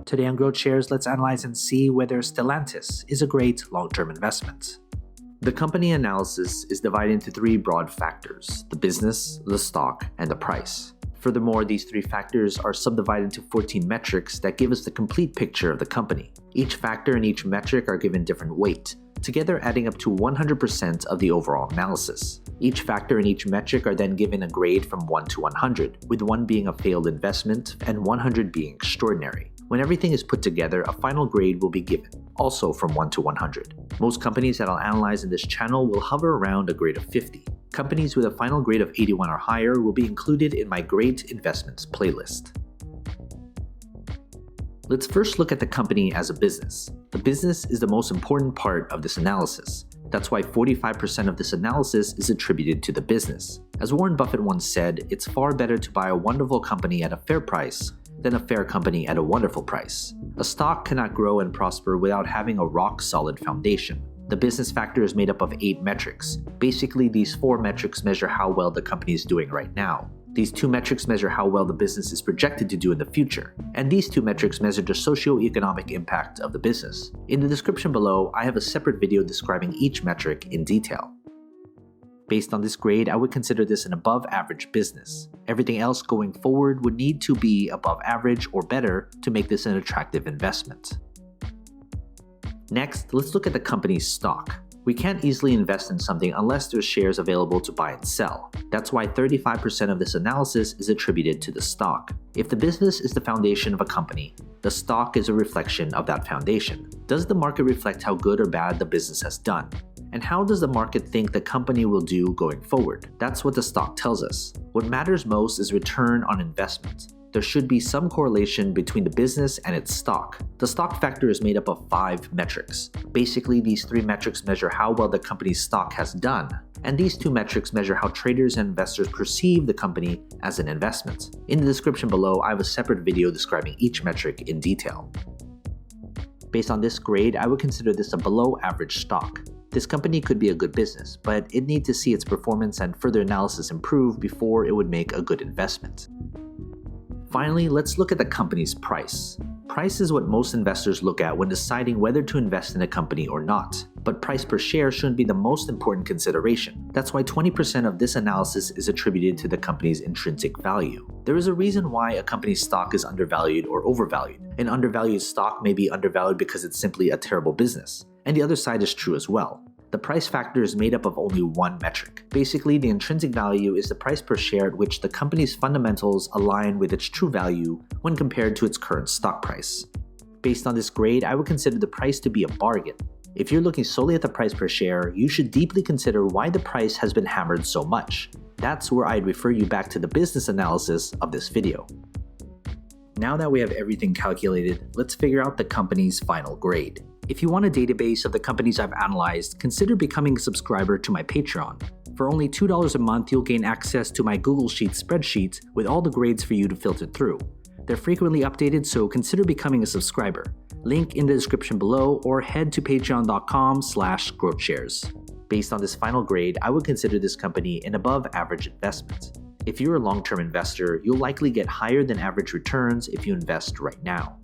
Today on GrowthShares, let's analyze and see whether Stellantis is a great long-term investment. The company analysis is divided into three broad factors: the business, the stock, and the price. Furthermore, these three factors are subdivided into 14 metrics that give us the complete picture of the company. Each factor and each metric are given different weight, together adding up to 100% of the overall analysis. Each factor and each metric are then given a grade from 1 to 100, with 1 being a failed investment and 100 being extraordinary. When everything is put together, a final grade will be given, also from 1 to 100. Most companies that I'll analyze in this channel will hover around a grade of 50. Companies with a final grade of 81 or higher will be included in my Great Investments playlist. Let's first look at the company as a business. The business is the most important part of this analysis. That's why 45% of this analysis is attributed to the business. As Warren Buffett once said, it's far better to buy a wonderful company at a fair price than a fair company at a wonderful price. A stock cannot grow and prosper without having a rock-solid foundation. The business factor is made up of 8 metrics. Basically, these 4 metrics measure how well the company is doing right now. These 2 metrics measure how well the business is projected to do in the future. And these 2 metrics measure the socio-economic impact of the business. In the description below, I have a separate video describing each metric in detail. Based on this grade, I would consider this an above-average business. Everything else going forward would need to be above average or better to make this an attractive investment. Next, let's look at the company's stock. We can't easily invest in something unless there's shares available to buy and sell. That's why 35% of this analysis is attributed to the stock. If the business is the foundation of a company, the stock is a reflection of that foundation. Does the market reflect how good or bad the business has done? And how does the market think the company will do going forward? That's what the stock tells us. What matters most is return on investment. There should be some correlation between the business and its stock. The stock factor is made up of 5 metrics. Basically, these 3 metrics measure how well the company's stock has done, and these 2 metrics measure how traders and investors perceive the company as an investment. In the description below, I have a separate video describing each metric in detail. Based on this grade, I would consider this a below-average stock. This company could be a good business, but it needs to see its performance and further analysis improve before it would make a good investment. Finally, let's look at the company's price. Price is what most investors look at when deciding whether to invest in a company or not. But price per share shouldn't be the most important consideration. That's why 20% of this analysis is attributed to the company's intrinsic value. There is a reason why a company's stock is undervalued or overvalued. An undervalued stock may be undervalued because it's simply a terrible business. And the other side is true as well. The price factor is made up of only 1 metric. Basically, the intrinsic value is the price per share at which the company's fundamentals align with its true value when compared to its current stock price. Based on this grade, I would consider the price to be a bargain. If you're looking solely at the price per share, you should deeply consider why the price has been hammered so much. That's where I'd refer you back to the business analysis of this video. Now that we have everything calculated, let's figure out the company's final grade. If you want a database of the companies I've analyzed, consider becoming a subscriber to my Patreon. For only $2 a month, you'll gain access to my Google Sheets spreadsheet with all the grades for you to filter through. They're frequently updated, so consider becoming a subscriber. Link in the description below or head to patreon.com/growthshares. Based on this final grade, I would consider this company an above-average investment. If you're a long-term investor, you'll likely get higher than average returns if you invest right now.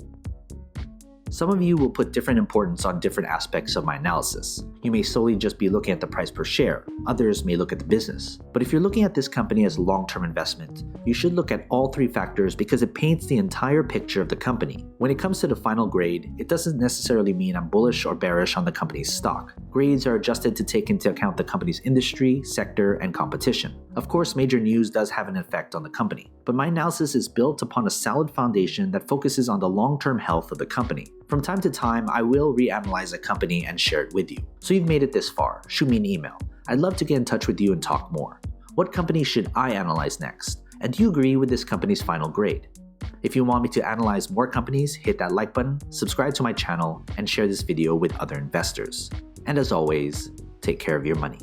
Some of you will put different importance on different aspects of my analysis. You may solely just be looking at the price per share. Others may look at the business. But if you're looking at this company as a long-term investment, you should look at all 3 factors because it paints the entire picture of the company. When it comes to the final grade, it doesn't necessarily mean I'm bullish or bearish on the company's stock. Grades are adjusted to take into account the company's industry, sector, and competition. Of course, major news does have an effect on the company, but my analysis is built upon a solid foundation that focuses on the long-term health of the company. From time to time, I will reanalyze a company and share it with you. So you've made it this far, shoot me an email. I'd love to get in touch with you and talk more. What company should I analyze next? And do you agree with this company's final grade? If you want me to analyze more companies, hit that like button, subscribe to my channel, and share this video with other investors. And as always, take care of your money.